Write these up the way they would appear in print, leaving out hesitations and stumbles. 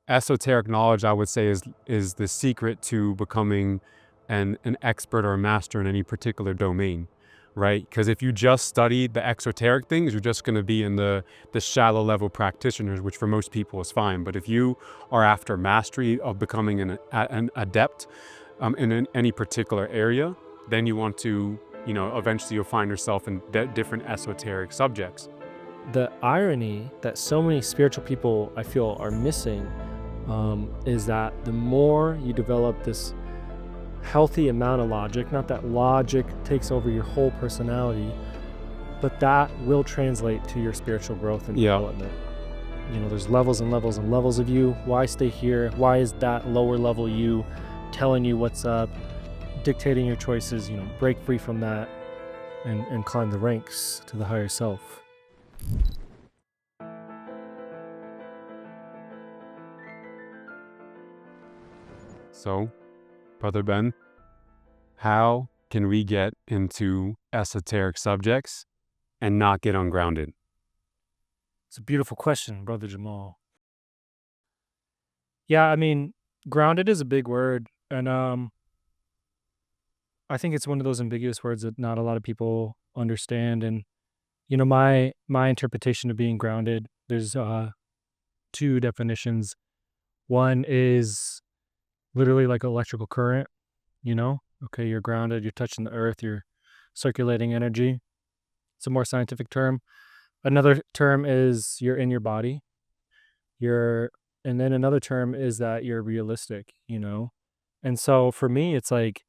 esoteric knowledge, I would say, is the secret to becoming an expert or a master in any particular domain, right? Because if you just study the exoteric things, you're just going to be in the shallow level practitioners, which for most people is fine. But if you are after mastery of becoming an adept in any particular area, then you want to, eventually you'll find yourself in different esoteric subjects. The irony that so many spiritual people, I feel, are missing is that the more you develop this healthy amount of logic, not that logic takes over your whole personality, but that will translate to your spiritual growth and development. There's levels and levels and levels of you. Why stay here? Why is that lower level you telling you what's up, dictating your choices? Break free from that and climb the ranks to the higher self. So, Brother Ben, how can we get into esoteric subjects and not get ungrounded? It's a beautiful question, Brother Jamal. Yeah, I mean, grounded is a big word, and I think it's one of those ambiguous words that not a lot of people understand. And my interpretation of being grounded, there's two definitions. One is literally like electrical current. Okay, you're grounded, you're touching the earth, you're circulating energy. It's a more scientific term. Another term is you're in your body. And then another term is that you're realistic. And so for me, it's like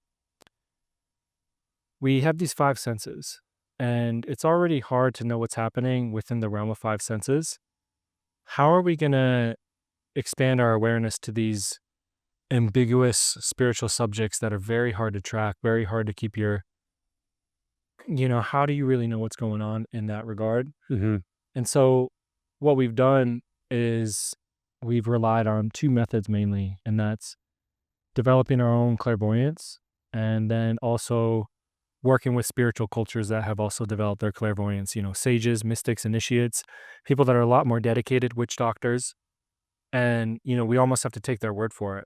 we have these five senses, and it's already hard to know what's happening within the realm of five senses. How are we going to expand our awareness to these ambiguous spiritual subjects that are very hard to track, very hard to keep how do you really know what's going on in that regard? Mm-hmm. And so what we've done is we've relied on two methods mainly, and that's developing our own clairvoyance and then also working with spiritual cultures that have also developed their clairvoyance, sages, mystics, initiates, people that are a lot more dedicated, witch doctors. And, we almost have to take their word for it.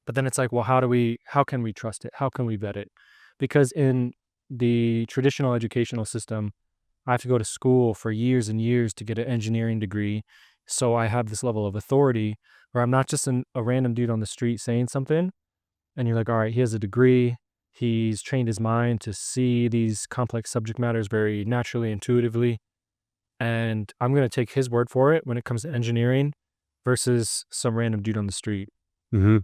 But then it's like, well, how can we trust it? How can we vet it? Because in the traditional educational system, I have to go to school for years and years to get an engineering degree. So I have this level of authority where I'm not just a random dude on the street saying something. And you're like, all right, he has a degree. He's trained his mind to see these complex subject matters very naturally, intuitively. And I'm going to take his word for it when it comes to engineering versus some random dude on the street. Mm-hmm.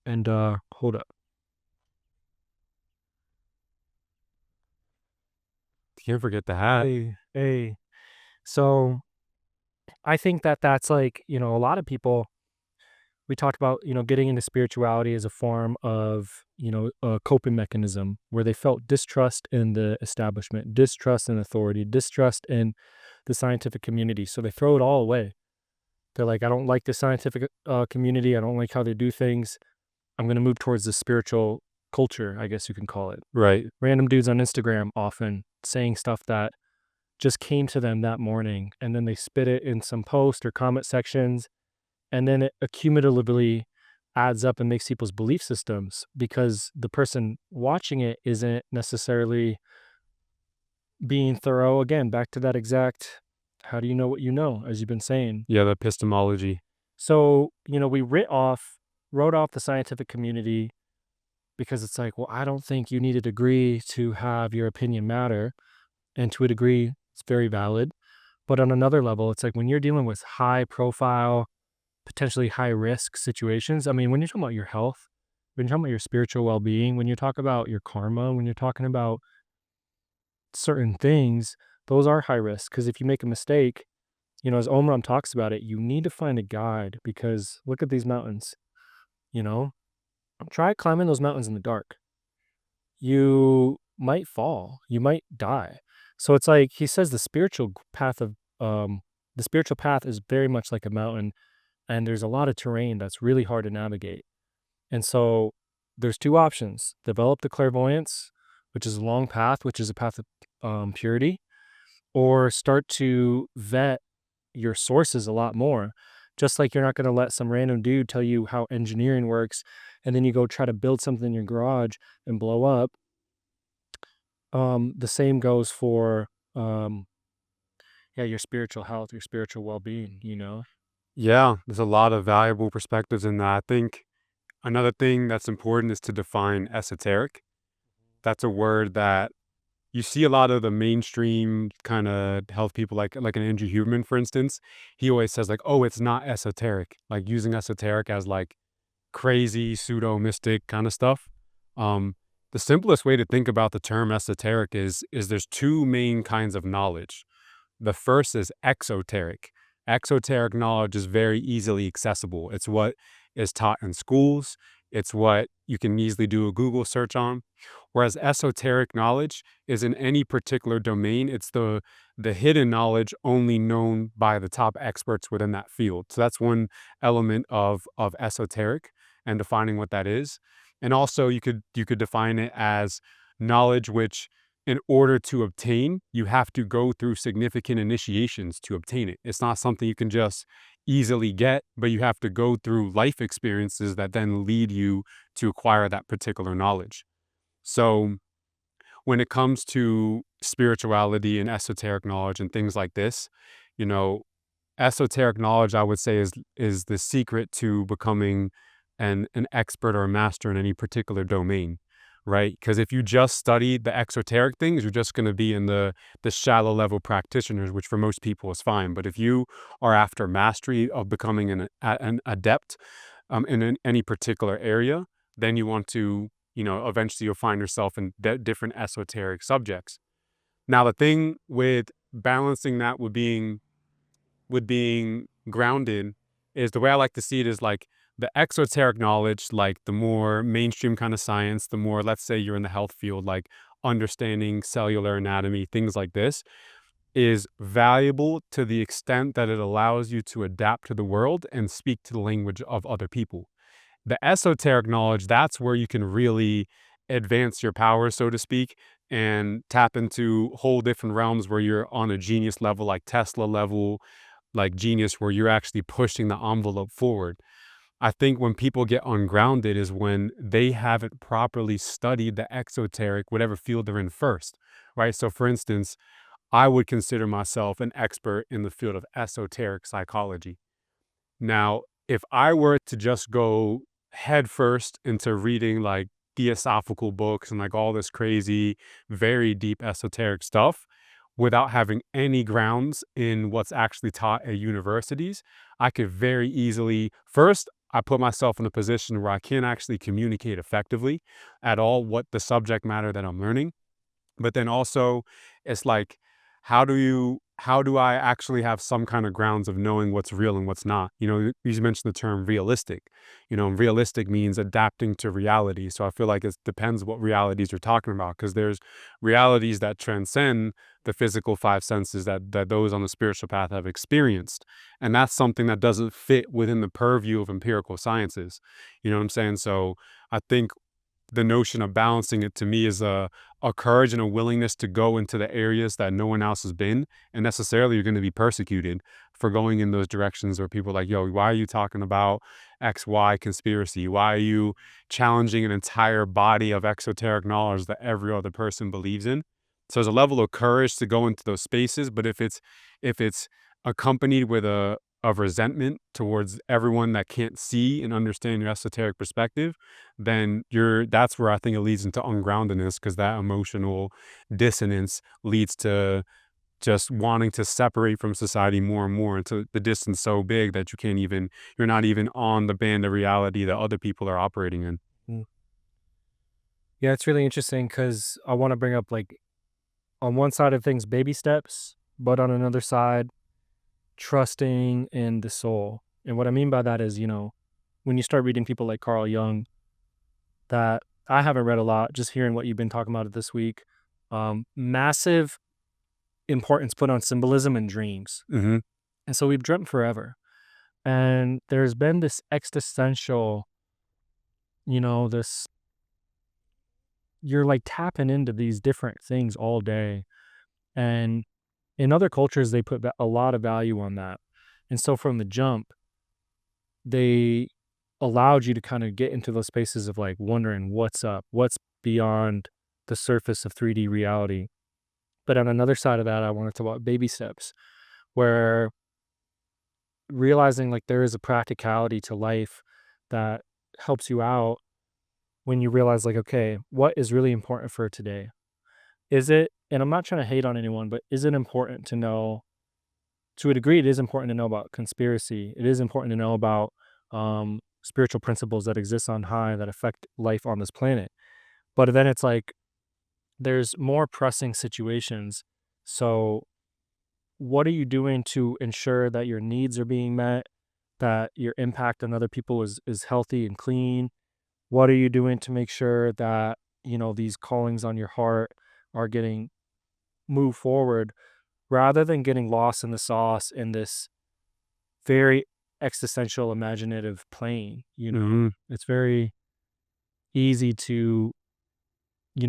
And hold up. Can't forget the hat. Hey. So I think that's like, a lot of people, we talked about, getting into spirituality as a form of, a coping mechanism where they felt distrust in the establishment, distrust in authority, distrust in the scientific community. So they throw it all away. They're like, I don't like the scientific community. I don't like how they do things. I'm going to move towards the spiritual culture, I guess you can call it. Right. Random dudes on Instagram often saying stuff that just came to them that morning, and then they spit it in some post or comment sections, and then it accumulatively adds up and makes people's belief systems because the person watching it isn't necessarily being thorough. Again, back to that exact, how do you know what you know, as you've been saying. Yeah, the epistemology. So, we wrote off the scientific community because it's like, well, I don't think you need a degree to have your opinion matter. And to a degree, it's very valid. But on another level, it's like when you're dealing with high profile, potentially high risk situations. I mean, when you're talking about your health, when you're talking about your spiritual well-being, when you talk about your karma, when you're talking about certain things, those are high risk. Because if you make a mistake, as Omram talks about it, you need to find a guide because look at these mountains, try climbing those mountains in the dark. You might fall, you might die. So it's like he says the spiritual path is very much like a mountain, and there's a lot of terrain that's really hard to navigate. And so there's two options: develop the clairvoyance, which is a long path, which is a path of purity, or start to vet your sources a lot more Just like you're not going to let some random dude tell you how engineering works, and then you go try to build something in your garage and blow up. The same goes for um, yeah, your spiritual health, your spiritual well-being, you know? Yeah, there's a lot of valuable perspectives in that. I think another thing that's important is to define esoteric. That's a word that you see a lot of the mainstream kind of health people, like an Andrew Huberman, for instance. He always says like, "Oh, it's not esoteric," like using esoteric as like crazy pseudo mystic kind of stuff. Um, the simplest way to think about the term esoteric is there's two main kinds of knowledge. The first is exoteric. Exoteric knowledge is very easily accessible. It's what is taught in schools. It's what you can easily do a Google search on. Whereas esoteric knowledge is in any particular domain. It's the hidden knowledge only known by the top experts within that field. So that's one element of esoteric and defining what that is. And also you could define it as knowledge which in order to obtain, you have to go through significant initiations to obtain it. It's not something you can just easily get, but you have to go through life experiences that then lead you to acquire that particular knowledge. So, when it comes to spirituality and esoteric knowledge and things like this, you know, esoteric knowledge, I would say, is the secret to becoming an expert or a master in any particular domain, right? Because if you just study the exoteric things, you're just going to be in the shallow level practitioners, which for most people is fine. But if you are after mastery of becoming an adept in any particular area, then you want to, eventually you'll find yourself in different esoteric subjects. Now, the thing with balancing that with being grounded is the way I like to see it is like the exoteric knowledge, like the more mainstream kind of science, the more, let's say you're in the health field, like understanding cellular anatomy, things like this, is valuable to the extent that it allows you to adapt to the world and speak to the language of other people. The esoteric knowledge, that's where you can really advance your powers, so to speak, and tap into whole different realms where you're on a genius level, like Tesla level, like genius, where you're actually pushing the envelope forward. I think when people get ungrounded is when they haven't properly studied the exoteric, whatever field they're in first, right? So, for instance, I would consider myself an expert in the field of esoteric psychology. Now, if I were to just go headfirst into reading like theosophical books and like all this crazy, very deep esoteric stuff without having any grounds in what's actually taught at universities, I could very easily, first, I put myself in a position where I can't actually communicate effectively at all what the subject matter that I'm learning. But then also, it's like, how do I actually have some kind of grounds of knowing what's real and what's not? You mentioned the term realistic. And realistic means adapting to reality. So I feel like it depends what realities you're talking about, because there's realities that transcend the physical five senses that those on the spiritual path have experienced. And that's something that doesn't fit within the purview of empirical sciences. You know what I'm saying? So I think the notion of balancing it to me is a courage and a willingness to go into the areas that no one else has been. And necessarily you're going to be persecuted for going in those directions where people are like, yo, why are you talking about XY conspiracy? Why are you challenging an entire body of exoteric knowledge that every other person believes in? So there's a level of courage to go into those spaces. But if it's accompanied with of resentment towards everyone that can't see and understand your esoteric perspective, then that's where I think it leads into ungroundedness, because that emotional dissonance leads to just wanting to separate from society more and more until the distance so big that you're not even on the band of reality that other people are operating in. Mm. Yeah, it's really interesting because I want to bring up, like, on one side of things, baby steps, but on another side, trusting in the soul. And what I mean by that is, when you start reading people like Carl Jung, that I haven't read a lot, just hearing what you've been talking about it this week, massive importance put on symbolism and dreams. Mm-hmm. And so we've dreamt forever. And there's been this existential, this, you're like tapping into these different things all day. And in other cultures, they put a lot of value on that. And so from the jump, they allowed you to kind of get into those spaces of like wondering what's up, what's beyond the surface of 3D reality. But on another side of that, I want to talk about baby steps, where realizing like there is a practicality to life that helps you out when you realize like, okay, what is really important for today? Is it, and I'm not trying to hate on anyone, but is it important to know, to a degree, it is important to know about conspiracy. It is important to know about spiritual principles that exist on high that affect life on this planet. But then it's like there's more pressing situations. So, what are you doing to ensure that your needs are being met, that your impact on other people is healthy and clean? What are you doing to make sure that, these callings on your heart are getting moved forward rather than getting lost in the sauce in this very existential imaginative plane, Hmm. It's very easy to,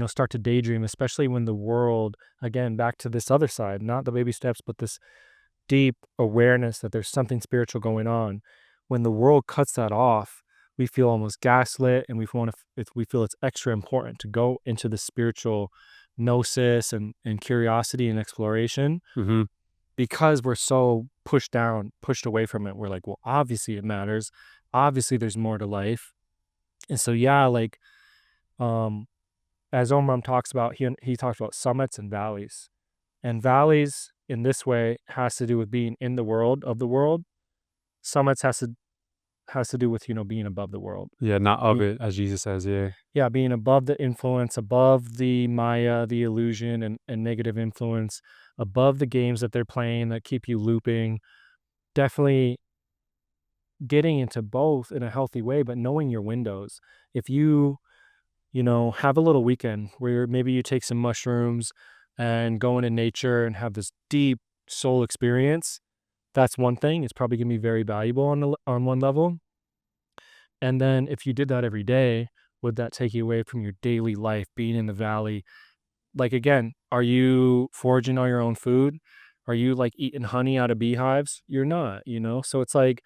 start to daydream, especially when the world, again, back to this other side, not the baby steps, but this deep awareness that there's something spiritual going on. When the world cuts that off, we feel almost gaslit, and we feel it's extra important to go into the spiritual gnosis and curiosity and exploration Hmm. because we're so pushed down, pushed away from it. We're like, well, obviously it matters. Obviously there's more to life. And so, yeah, like, um, as Omram talks about, he talks about summits and valleys. And valleys in this way has to do with being in the world of the world. Summits has to do with, being above the world. Yeah, not of Be- it, as Jesus says. Yeah. Yeah, being above the influence, above the Maya, the illusion and negative influence, above the games that they're playing that keep you looping. Definitely getting into both in a healthy way, but knowing your windows. If you, have a little weekend where maybe you take some mushrooms and go into nature and have this deep soul experience, that's one thing. It's probably gonna be very valuable on one level. And then if you did that every day, would that take you away from your daily life being in the valley? Like, again, are you foraging all your own food? Are you like eating honey out of beehives? You're not. So it's like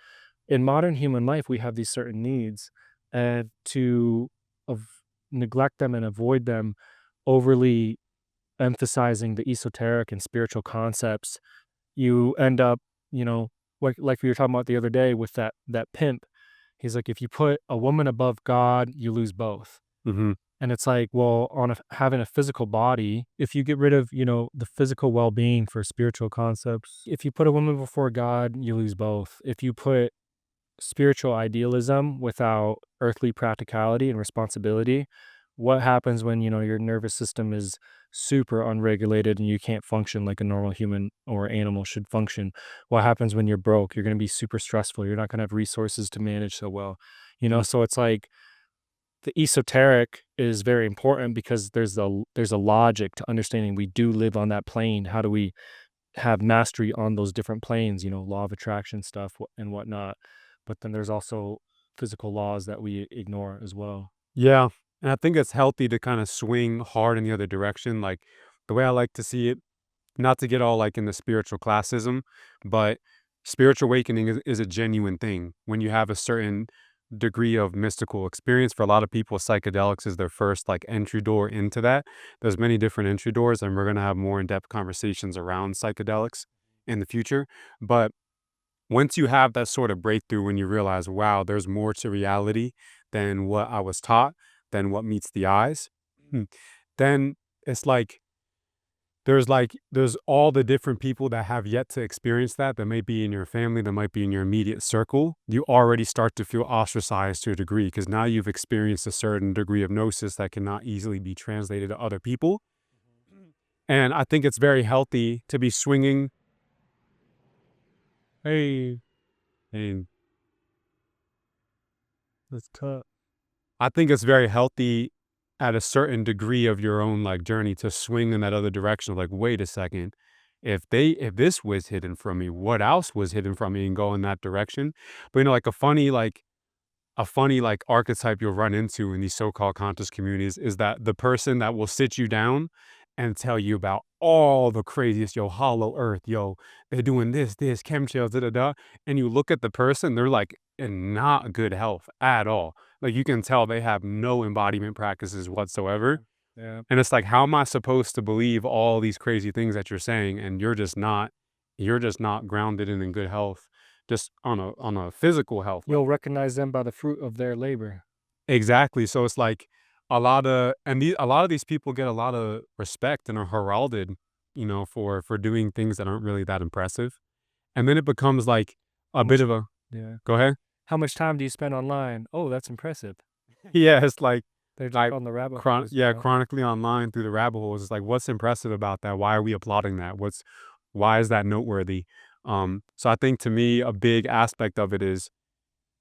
in modern human life, we have these certain needs, and to of neglect them and avoid them, overly emphasizing the esoteric and spiritual concepts, you end up, like we were talking about the other day with that pimp. He's like, if you put a woman above God, you lose both. Hmm. And it's like, well, having a physical body, if you get rid of, the physical well-being for spiritual concepts, if you put a woman before God, you lose both. If you put spiritual idealism without earthly practicality and responsibility, what happens when, your nervous system is super unregulated and you can't function like a normal human or animal should function? What happens when you're broke? You're going to be super stressful. You're not going to have resources to manage so well. So it's like the esoteric is very important because there's a logic to understanding we do live on that plane. How do we have mastery on those different planes, law of attraction stuff and whatnot. But then there's also physical laws that we ignore as well. Yeah. And I think it's healthy to kind of swing hard in the other direction. Like the way I like to see it, not to get all like in the spiritual classism, but spiritual awakening is a genuine thing. When you have a certain degree of mystical experience, for a lot of people, psychedelics is their first like entry door into that. There's many different entry doors, and we're going to have more in-depth conversations around psychedelics in the future. But once you have that sort of breakthrough, when you realize, wow, there's more to reality than what I was taught, than what meets the eyes, then it's there's all the different people that have yet to experience that might be in your family, that might be in your immediate circle. You already start to feel ostracized to a degree because now you've experienced a certain degree of gnosis that cannot easily be translated to other people. And I think it's very healthy to be swinging. Hey, and That's tough. I think it's very healthy at a certain degree of your own like journey to swing in that other direction of like, wait a second, if this was hidden from me, what else was hidden from me, and go in that direction. But like a funny archetype you'll run into in these so-called conscious communities is that the person that will sit you down and tell you about all the craziest, yo, hollow earth, yo, they're doing this, chemtrails, da da da. And you look at the person, they're like in not good health at all. Like you can tell they have no embodiment practices whatsoever. Yeah. And it's like, how am I supposed to believe all these crazy things that you're saying? And you're just not grounded and in good health, just on a physical health level. You'll recognize them by the fruit of their labor. Exactly. So it's like a lot of these people get a lot of respect and are heralded, for doing things that aren't really that impressive. And then it becomes like How a bit much of a Yeah. go ahead. How much time do you spend online? Oh, that's impressive. Yeah, it's like They're just like on the rabbit holes, chronically online through the rabbit holes. It's like, what's impressive about that? Why are we applauding that? Why is that noteworthy? So I think to me, a big aspect of it is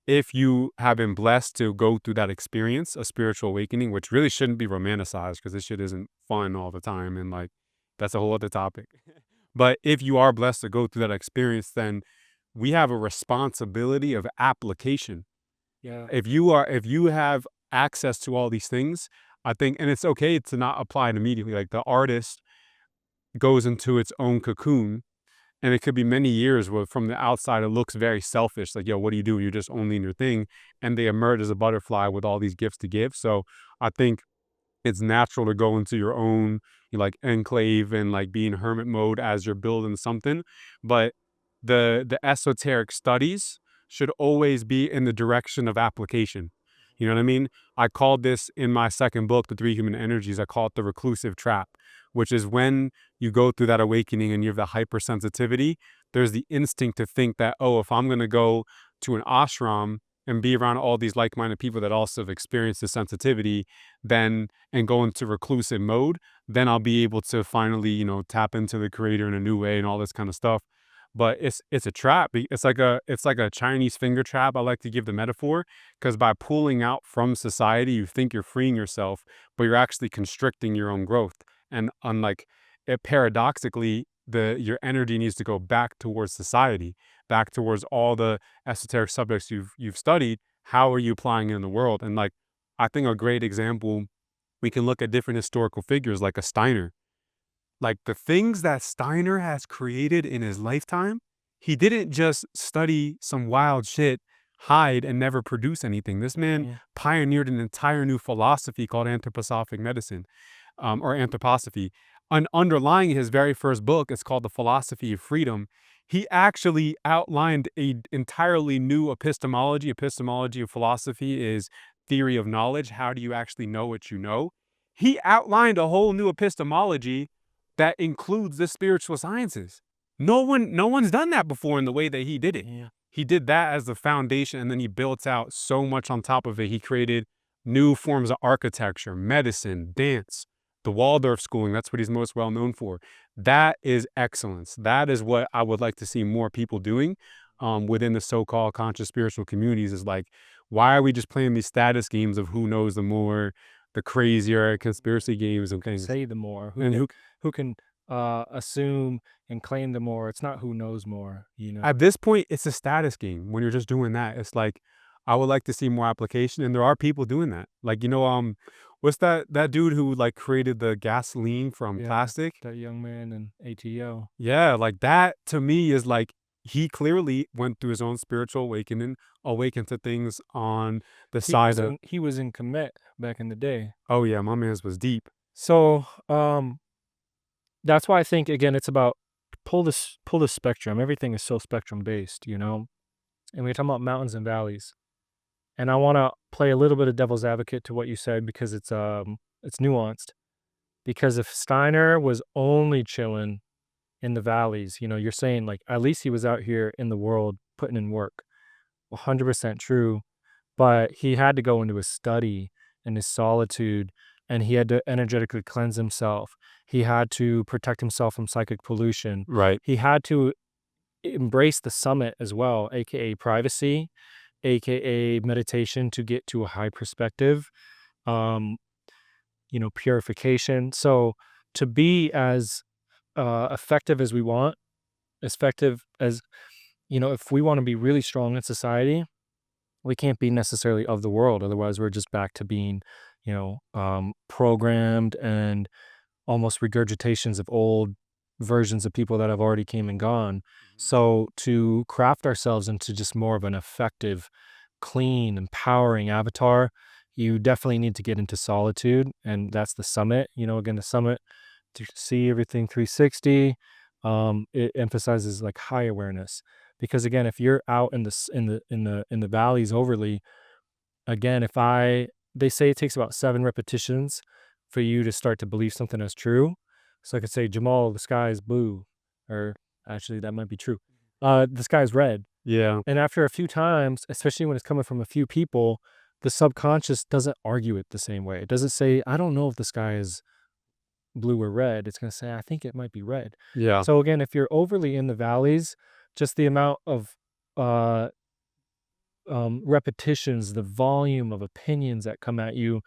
if you have been blessed to go through that experience, a spiritual awakening, which really shouldn't be romanticized because this shit isn't fun all the time. And like, that's a whole other topic. But if you are blessed to go through that experience, then we have a responsibility of application. Yeah. If you have access to all these things, I think, and it's okay to not apply it immediately. Like the artist goes into its own cocoon, and it could be many years where from the outside it looks very selfish. Like, yo, what do you do? You're just only in your thing. And they emerge as a butterfly with all these gifts to give. So I think it's natural to go into your own like enclave and like be in hermit mode as you're building something. But the esoteric studies should always be in the direction of application. You know what I mean? I called this in my second book, The Three Human Energies, I call it the reclusive trap, which is when you go through that awakening and you have the hypersensitivity, there's the instinct to think that, oh, if I'm going to go to an ashram and be around all these like-minded people that also have experienced the sensitivity, then and go into reclusive mode, then I'll be able to finally, tap into the creator in a new way and all this kind of stuff. But it's a trap. It's like a Chinese finger trap. I like to give the metaphor because by pulling out from society, you think you're freeing yourself, but you're actually constricting your own growth. And unlike it, paradoxically, your energy needs to go back towards society, back towards all the esoteric subjects you've studied. How are you applying it in the world? And like, I think a great example, we can look at different historical figures like a Steiner. Like the things that Steiner has created in his lifetime, he didn't just study some wild shit, hide, and never produce anything. This man Yeah. pioneered an entire new philosophy called anthroposophic medicine, or anthroposophy. Underlying his very first book, it's called The Philosophy of Freedom. He actually outlined a entirely new epistemology. Epistemology of philosophy is theory of knowledge. How do you actually know what you know? He outlined a whole new epistemology that includes the spiritual sciences. No one's done that before in the way that he did it. Yeah. He did that as the foundation, and then he built out so much on top of it. He created new forms of architecture, medicine, dance, the Waldorf schooling. That's what he's most well known for. That is excellence. That is what I would like to see more people doing within the so-called conscious spiritual communities. Is like, why are we just playing these status games of who knows the more, the crazier conspiracy games and things? Say the more. And Who can assume and claim the more? It's not who knows more. at this point, it's a status game. When you're just doing that, it's like, I would like to see more application, and there are people doing that. Like, what's that dude who like created the gasoline from Yeah. plastic? That young man in ATO. Yeah, like that to me is like he clearly went through his own spiritual awakening, awakened to things on the side of. He was in Kemet back in the day. Oh yeah, my man's was deep. So that's why I think again it's about pull this spectrum. Everything is so spectrum based, And we're talking about mountains and valleys. And I want to play a little bit of devil's advocate to what you said because it's nuanced. Because if Steiner was only chilling in the valleys, you're saying like at least he was out here in the world putting in work. 100% true. But he had to go into his study and his solitude, and he had to energetically cleanse himself. He had to protect himself from psychic pollution. Right. He had to embrace the summit as well, aka privacy, aka meditation to get to a high perspective, um, purification. So to be as effective as we want, as effective as, if we want to be really strong in society, we can't be necessarily of the world. Otherwise, we're just back to being, programmed and almost regurgitations of old versions of people that have already came and gone. So to craft ourselves into just more of an effective, clean, empowering avatar, you definitely need to get into solitude. And that's the summit. Again, the summit to see everything 360. It emphasizes like high awareness. Because again, if you're out in the valleys overly, again, they say it takes about 7 repetitions for you to start to believe something as true. So I could say, Jamal, the sky is blue, or actually that might be true. The sky is red. Yeah. And after a few times, especially when it's coming from a few people, the subconscious doesn't argue it the same way. It doesn't say, I don't know if the sky is blue or red. It's going to say, I think it might be red. Yeah. So again, if you're overly in the valleys, just the amount of uh, repetitions, the volume of opinions that come at you,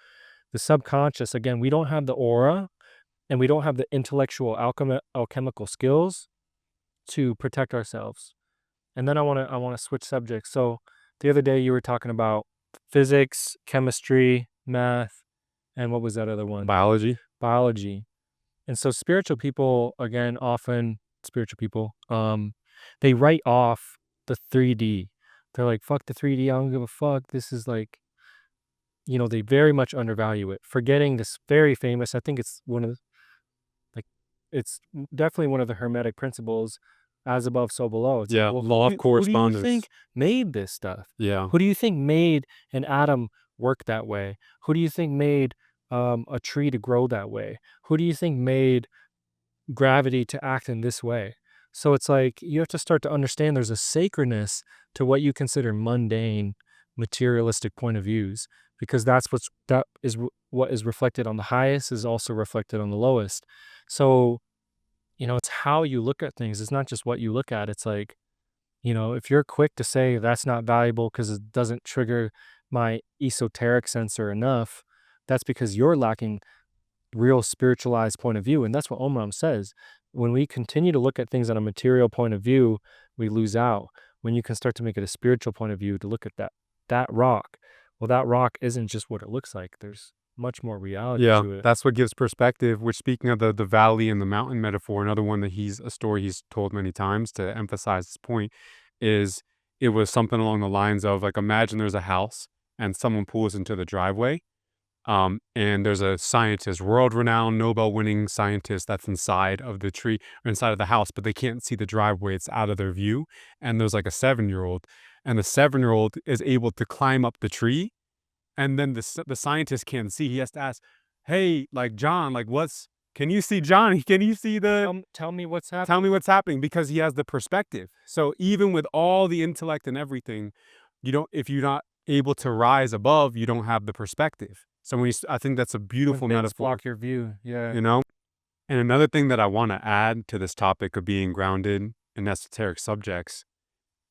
the subconscious, again, we don't have the aura and we don't have the intellectual alchemical skills to protect ourselves. And then I want to switch subjects. So the other day you were talking about physics, chemistry, math, and what was that other one? Biology. Biology. And so spiritual people, again, often spiritual people, they write off the 3D. They're like, fuck the 3D, I don't give a fuck. This is like, they very much undervalue it. Forgetting this very famous, I think it's it's definitely one of the Hermetic principles, as above, so below. It's Yeah. like, well, Law of who do you correspondence. think made this stuff? Yeah. Who do you think made an atom work that way? Who do you think made a tree to grow that way? Who do you think made gravity to act in this way? So it's like you have to start to understand there's a sacredness to what you consider mundane, materialistic point of views, because what is reflected on the highest is also reflected on the lowest. So, it's how you look at things. It's not just what you look at. It's like, if you're quick to say that's not valuable because it doesn't trigger my esoteric sensor enough, that's because you're lacking real spiritualized point of view. And that's what Omram says. When we continue to look at things on a material point of view, we lose out. When you can start to make it a spiritual point of view to look at that rock, well, that rock isn't just what it looks like. There's much more reality Yeah, to it. that's what gives perspective. Which, speaking of the valley and the mountain metaphor, another one that a story he's told many times to emphasize this point is it was something along the lines of like, imagine there's a house and someone pulls into the driveway, and there's a scientist, world-renowned Nobel-winning scientist that's inside of the tree or inside of the house, but they can't see the driveway; it's out of their view. And there's like a 7-year-old, and the 7-year-old is able to climb up the tree, and then the scientist can't see. He has to ask, "Hey, like John, like can you see John? Can you see the Tell me what's happening. tell me what's happening?" Because he has the perspective. So even with all the intellect and everything, if you're not able to rise above, you don't have the perspective. So I think that's a beautiful When things metaphor, block your view. Yeah. you know? And another thing that I want to add to this topic of being grounded in esoteric subjects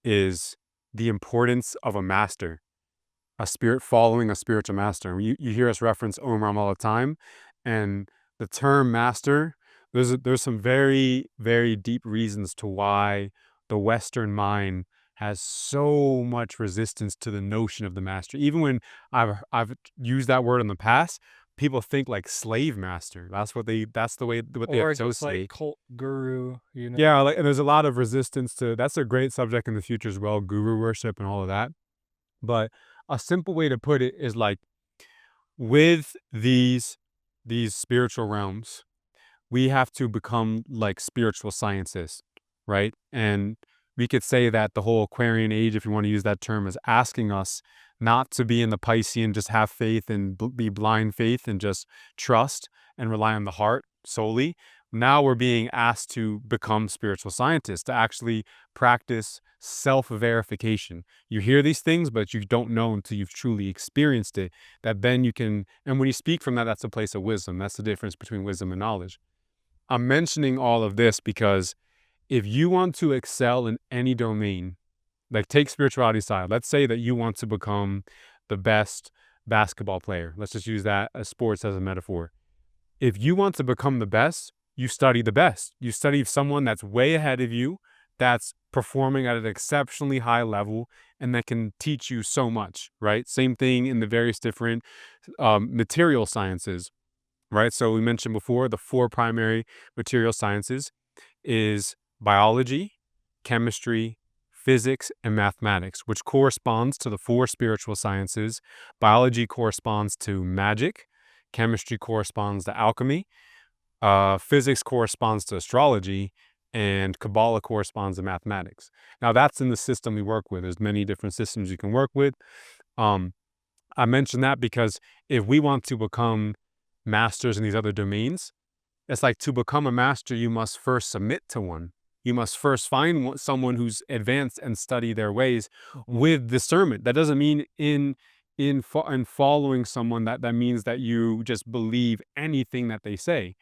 is the importance of a master, a spirit following a spiritual master. You hear us reference Omram all the time, and the term master, there's some very, very deep reasons to why the Western mind has so much resistance to the notion of the master. Even when I've used that word in the past, people think like slave master. That's the way what they Or just associate. like cult guru, Yeah, like, and there's a lot of resistance to that's a great subject in the future as well, guru worship and all of that. But a simple way to put it is like with these spiritual realms, we have to become like spiritual scientists, right? And we could say that the whole Aquarian age, if you want to use that term, is asking us not to be in the Piscean, just have faith and be blind faith and just trust and rely on the heart solely. Now we're being asked to become spiritual scientists, to actually practice self-verification. You hear these things, but you don't know until you've truly experienced it, that then you can, and when you speak from that, that's a place of wisdom. That's the difference between wisdom and knowledge. I'm mentioning all of this because if you want to excel in any domain, like take spirituality aside, let's say that you want to become the best basketball player. Let's just use that as sports as a metaphor. If you want to become the best, you study the best. You study someone that's way ahead of you, that's performing at an exceptionally high level, and that can teach you so much, right? Same thing in the various different material sciences. right? So we mentioned before the 4 primary material sciences is biology, chemistry, physics, and mathematics, which corresponds to the 4 spiritual sciences. Biology corresponds to magic, chemistry corresponds to alchemy, physics corresponds to astrology, and Kabbalah corresponds to mathematics. Now, that's in the system we work with. There's many different systems you can work with. Um, I mention that because if we want to become masters in these other domains, it's like to become a master, you must first submit to one. You must first find someone who's advanced and study their ways with discernment. That doesn't mean in following someone that means that you just believe anything that they say.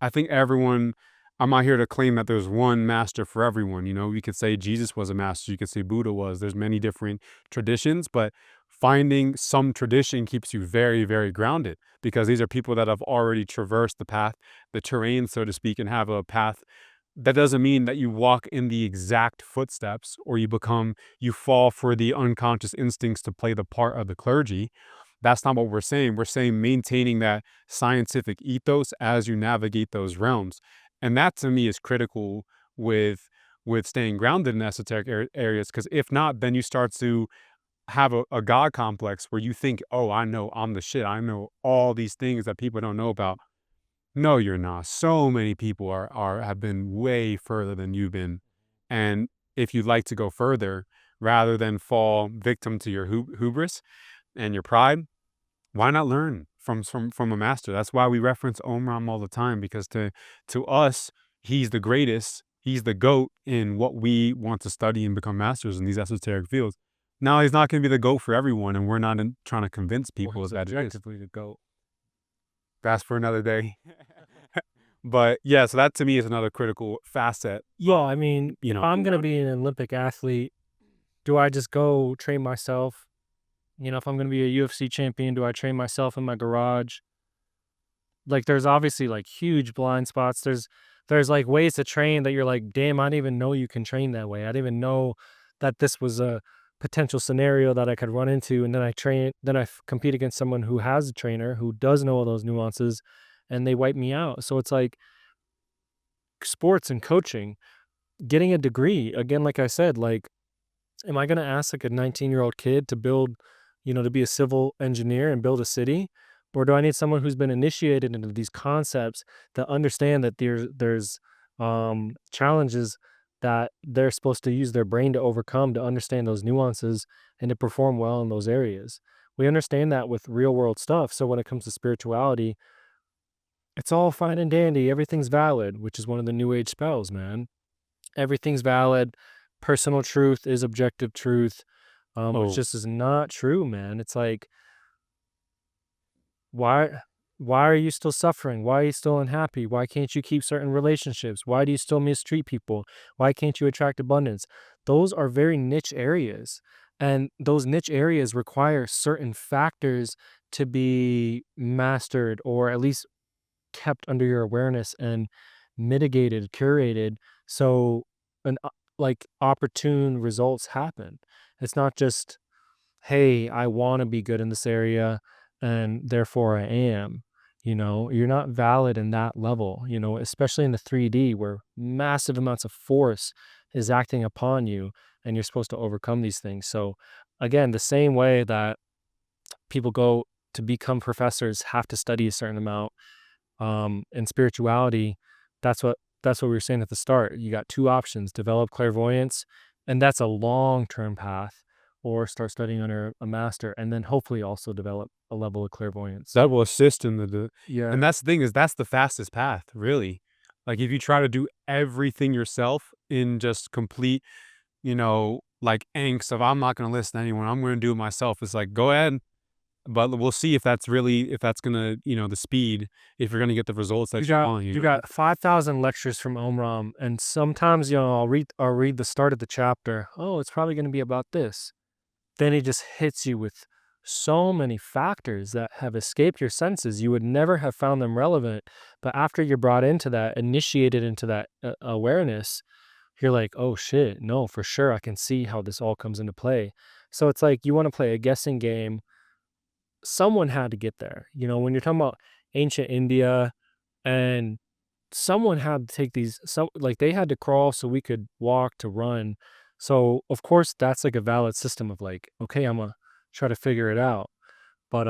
I think everyone. I'm not here to claim that there's one master for everyone. You could say Jesus was a master. You could say Buddha was. There's many different traditions, but finding some tradition keeps you very, very grounded because these are people that have already traversed the terrain, so to speak, and have a path. That doesn't mean that you walk in the exact footsteps or you fall for the unconscious instincts to play the part of the clergy. That's not what we're saying. We're saying maintaining that scientific ethos as you navigate those realms. And that to me is critical with staying grounded in esoteric areas, because if not, then you start to have a God complex where you think, oh, I know I'm the shit. I know all these things that people don't know about. No, you're not. So many people have been way further than you've been. And if you'd like to go further, rather than fall victim to your hubris and your pride, why not learn from a master? That's why we reference Omram all the time, because to us, he's the greatest. He's the GOAT in what we want to study and become masters in these esoteric fields. Now, he's not going to be the GOAT for everyone, and we're not trying to convince people that it is. Objectively the GOAT. That's for another day. But yeah, so that to me is another critical facet. Well, I mean, if I'm going to be an Olympic athlete, do I just go train myself? If I'm going to be a UFC champion, do I train myself in my garage? Like, there's obviously like huge blind spots. There's like ways to train that you're like, damn, I didn't even know you can train that way. I didn't even know that this was a potential scenario that I could run into. And then I compete against someone who has a trainer who does know all those nuances, and they wipe me out. So it's like sports and coaching, getting a degree. Again, like I said, like, am I going to ask like a 19-year-old kid to build, to be a civil engineer and build a city? Or do I need someone who's been initiated into these concepts that understand that there's challenges that they're supposed to use their brain to overcome, to understand those nuances and to perform well in those areas? We understand that with real world stuff. So when it comes to spirituality, it's all fine and dandy. Everything's valid, which is one of the new age spells, man. Everything's valid. Personal truth is objective truth. Which just is not true, man. It's like, why are you still suffering? Why are you still unhappy? Why can't you keep certain relationships? Why do you still mistreat people? Why can't you attract abundance? Those are very niche areas. And those niche areas require certain factors to be mastered, or at least kept under your awareness and mitigated, curated, so like opportune results happen. It's not just, hey, I want to be good in this area and therefore I am. You're not valid in that level, especially in the 3D where massive amounts of force is acting upon you and you're supposed to overcome these things. So again, the same way that people go to become professors have to study a certain amount, in spirituality, that's what we were saying at the start. You got two options: develop clairvoyance, and that's a long-term path, or start studying under a master, and then hopefully also develop a level of clairvoyance. That will assist in the Yeah. and that's the thing, is that's the fastest path, really. Like, if you try to do everything yourself in just complete, like angst of I'm not going to listen to anyone, I'm going to do it myself. It's like, go ahead, but we'll see if that's going to, the speed, if you're going to get the results that you want. You got 5,000 lectures from Omram, and sometimes, I'll read the start of the chapter. Oh, it's probably going to be about this. Then he just hits you with so many factors that have escaped your senses. You would never have found them relevant. But after you're brought into that, initiated into that awareness, you're like, oh shit, no, for sure. I can see how this all comes into play. So it's like, you want to play a guessing game. Someone had to get there. When you're talking about ancient India, and someone had to take these, some like they had to crawl so we could walk to run. So of course that's like a valid system of like, okay, I'm gonna try to figure it out. But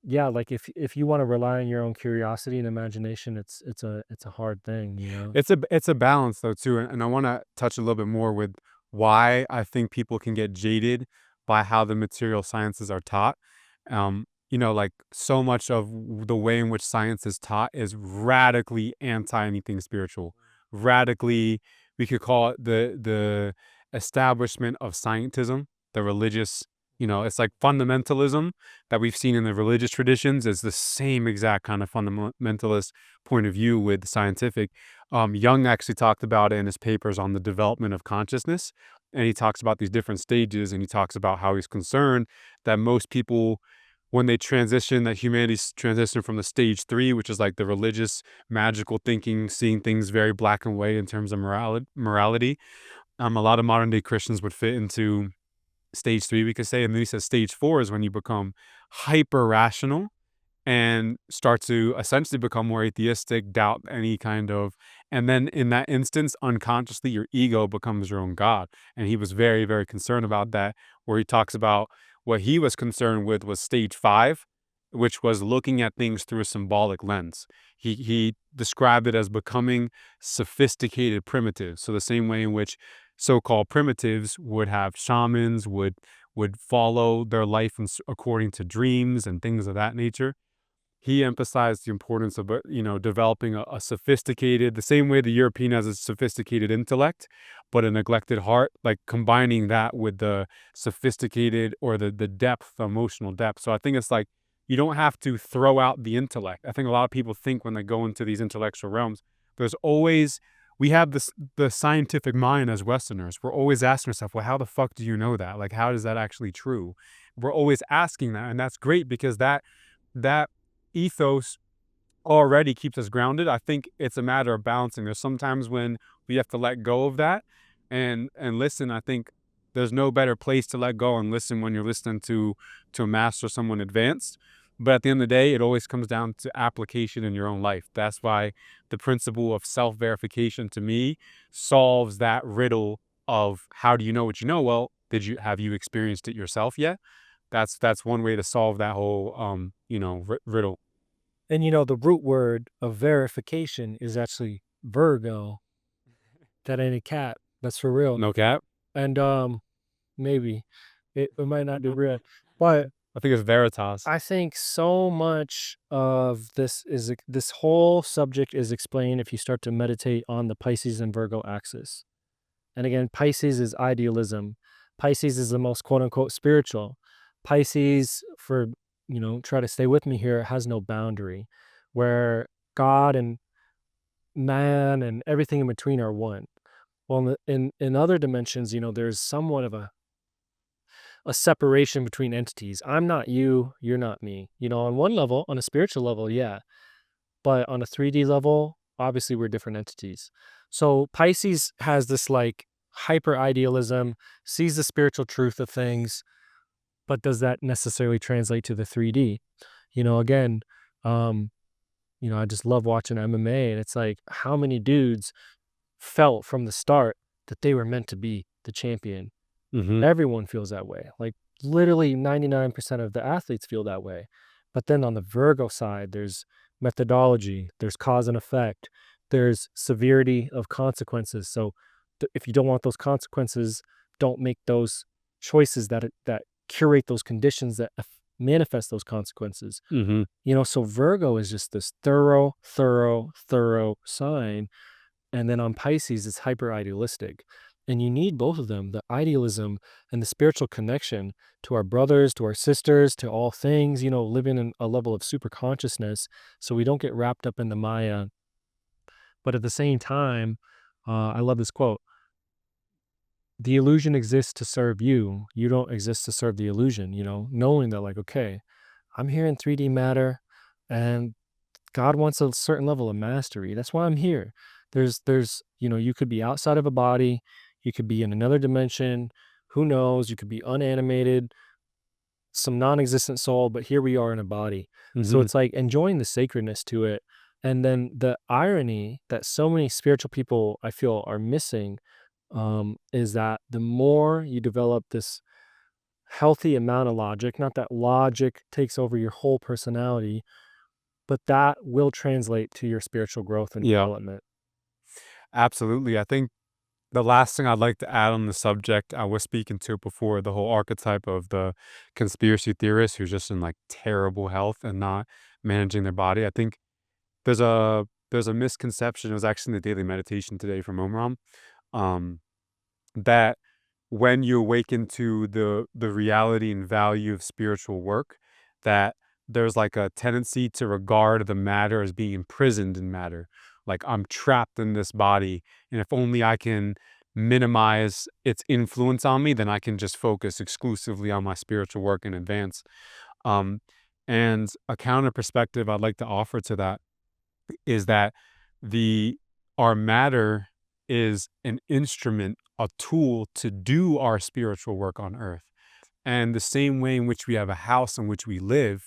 yeah, like if you want to rely on your own curiosity and imagination, it's a hard thing, you know. It's a balance though too, and I want to touch a little bit more with why I think people can get jaded by how the material sciences are taught. Like so much of the way in which science is taught is radically anti anything spiritual. Radically, we could call it the establishment of scientism, the religious. It's like fundamentalism that we've seen in the religious traditions is the same exact kind of fundamentalist point of view with scientific. Jung actually talked about it in his papers on the development of consciousness. And he talks about these different stages, and he talks about how he's concerned that most people, when they transition, that humanity's transition from the stage 3, which is like the religious, magical thinking, seeing things very black and white in terms of morality. A lot of modern day Christians would fit into stage 3, we could say. And then he says stage 4 is when you become hyper rational and start to essentially become more atheistic, doubt any kind of, and then in that instance, unconsciously, your ego becomes your own God. And he was very, very concerned about that, where he talks about what he was concerned with was stage 5, which was looking at things through a symbolic lens. He described it as becoming sophisticated primitives. So the same way in which so-called primitives would have shamans, would follow their life according to dreams and things of that nature. He emphasized the importance of, developing a sophisticated, the same way the European has a sophisticated intellect, but a neglected heart, like combining that with the sophisticated or the depth, the emotional depth. So I think it's like, you don't have to throw out the intellect. I think a lot of people think when they go into these intellectual realms, we have the scientific mind as Westerners. We're always asking ourselves, well, how the fuck do you know that? Like, how is that actually true? We're always asking that. And that's great because that ethos already keeps us grounded. I think it's a matter of balancing. There's sometimes when we have to let go of that and listen. I think there's no better place to let go and listen when you're listening to a master, someone advanced. But at the end of the day, it always comes down to application in your own life. That's why the principle of self-verification to me solves that riddle of how do you know what you know? Well, have you experienced it yourself yet? That's one way to solve that whole riddle. And the root word of verification is actually Virgo. That ain't a cat. That's for real. No cap. And maybe it might not be real, but I think it's Veritas. I think so much of this whole subject is explained if you start to meditate on the Pisces and Virgo axis. And again, Pisces is idealism. Pisces is the most quote unquote spiritual. Pisces, for try to stay with me here, has no boundary, where God and man and everything in between are one. Well, in other dimensions, there's somewhat of a separation between entities. I'm not you, you're not me. On one level, on a spiritual level, yeah. But on a 3D level, obviously we're different entities. So Pisces has this like hyper idealism, sees the spiritual truth of things, but does that necessarily translate to the 3D? Again, I just love watching MMA, and it's like how many dudes felt from the start that they were meant to be the champion. Mm-hmm. Everyone feels that way. Like literally 99% of the athletes feel that way. But then on the Virgo side, there's methodology, there's cause and effect, there's severity of consequences. So if you don't want those consequences, don't make those choices that curate those conditions that manifest those consequences. Mm-hmm. So Virgo is just this thorough sign. And then on Pisces, it's hyper idealistic. And you need both of them, the idealism and the spiritual connection to our brothers, to our sisters, to all things, living in a level of super consciousness so we don't get wrapped up in the Maya. But at the same time, I love this quote: the illusion exists to serve you. You don't exist to serve the illusion, knowing that like, okay, I'm here in 3D matter and God wants a certain level of mastery. That's why I'm here. There's you could be outside of a body, you could be in another dimension, who knows, you could be unanimated, some non-existent soul, but here we are in a body. So Hmm. it's like enjoying the sacredness to it. And then the irony that so many spiritual people I feel are missing, is that the more you develop this healthy amount of logic, not that logic takes over your whole personality, but that will translate to your spiritual growth and Yeah, development. absolutely. I think the last thing I'd like to add on the subject, I was speaking to before, the whole archetype of the conspiracy theorist who's just in like terrible health and not managing their body. I think there's a misconception. It was actually in the daily meditation today from Omram, um, that when you awaken to the reality and value of spiritual work, that there's like a tendency to regard the matter as being imprisoned in matter. Like I'm trapped in this body, and if only I can minimize its influence on me, then I can just focus exclusively on my spiritual work and advance. Um, and a counter perspective I'd like to offer to that is that the our matter is an instrument, a tool to do our spiritual work on earth. And the same way in which we have a house in which we live,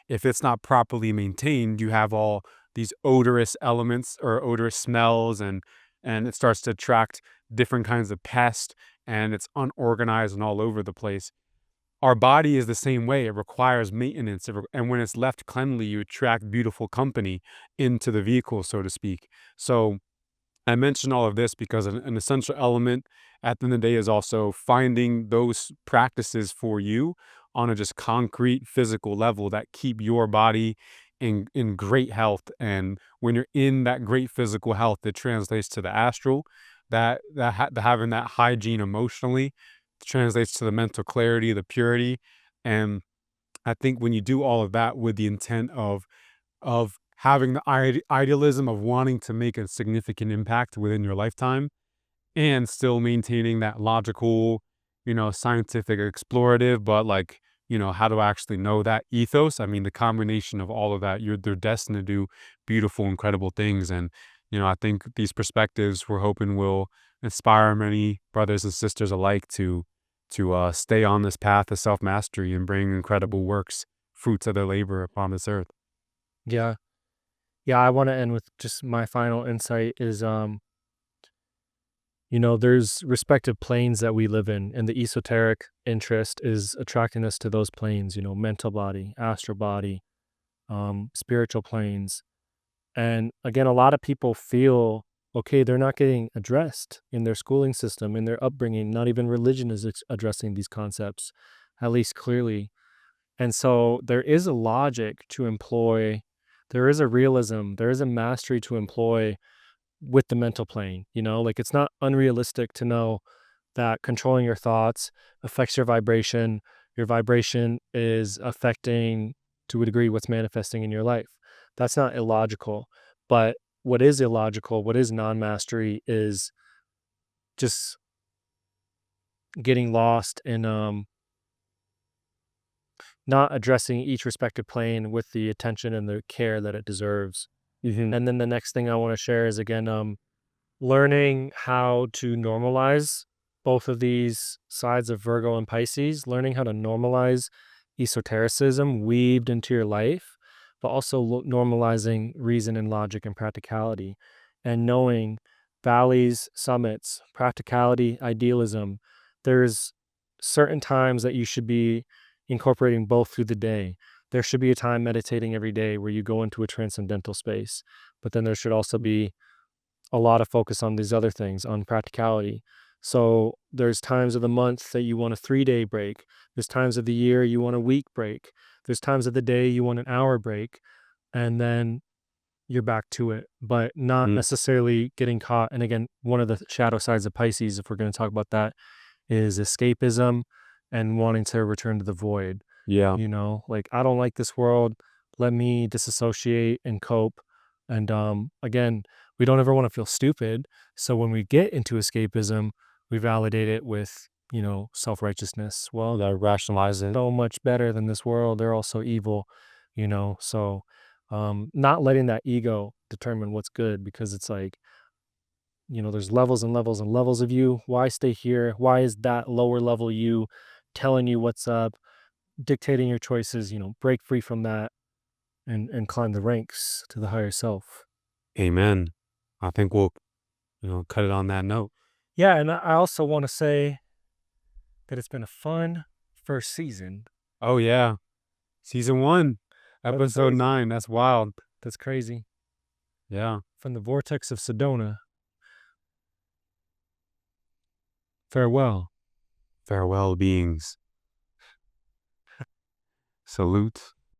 if it's not properly maintained, you have all these odorous elements or odorous smells, and it starts to attract different kinds of pests, and it's unorganized and all over the place. Our body is the same way. It requires maintenance. And when it's left cleanly, you attract beautiful company into the vehicle, so to speak. So I mention all of this because an essential element at the end of the day is also finding those practices for you on a just concrete physical level that keep your body in great health. And when you're in that great physical health, it translates to the astral, having that hygiene emotionally translates to the mental clarity, the purity. And I think when you do all of that with the intent of having the idealism of wanting to make a significant impact within your lifetime and still maintaining that logical, scientific, explorative, but like, how to actually know that ethos. I mean, the combination of all of that, they're destined to do beautiful, incredible things. And, I think these perspectives we're hoping will inspire many brothers and sisters alike to stay on this path of self mastery and bring incredible works, fruits of their labor upon this earth. Yeah. Yeah, I want to end with just my final insight is there's respective planes that we live in, and the esoteric interest is attracting us to those planes, mental body, astral body, spiritual planes. And again, a lot of people feel okay, they're not getting addressed in their schooling system, in their upbringing. Not even religion is addressing these concepts, at least clearly. And so there is a logic to employ, there is a realism, there is a mastery to employ with the mental plane, like it's not unrealistic to know that controlling your thoughts affects your vibration. Your vibration is affecting to a degree what's manifesting in your life. That's not illogical. But what is illogical, what is non mastery, is just getting lost in not addressing each respective plane with the attention and the care that it deserves. Hmm. And then the next thing I want to share is again, learning how to normalize both of these sides of Virgo and Pisces, learning how to normalize esotericism weaved into your life, but also normalizing reason and logic and practicality, and knowing valleys, summits, practicality, idealism. There's certain times that you should be incorporating both through the day. There should be a time meditating every day where you go into a transcendental space, but then there should also be a lot of focus on these other things, on practicality. So there's times of the month that you want a 3-day break. There's times of the year you want a week break. There's times of the day you want an hour break, and then you're back to it, but not necessarily getting caught. And again, one of the shadow sides of Pisces, if we're going to talk about that, is escapism and wanting to return to the void. Yeah. Like I don't like this world. Let me disassociate and cope. And again, we don't ever want to feel stupid. So when we get into escapism, we validate it with, self-righteousness. Well, That rationalize it. so much better than this world. They're all so evil, So not letting that ego determine what's good, because it's like, there's levels and levels and levels of you. Why stay here? Why is that lower level you telling you what's up? dictating your choices, break free from that and climb the ranks to the higher self. Amen. I think we'll, cut it on that note. Yeah, and I also want to say that it's been a fun first season. Oh yeah. Season 1, episode crazy. 9. That's wild. That's crazy. Yeah. From the vortex of Sedona. Farewell. Farewell, beings. Salute.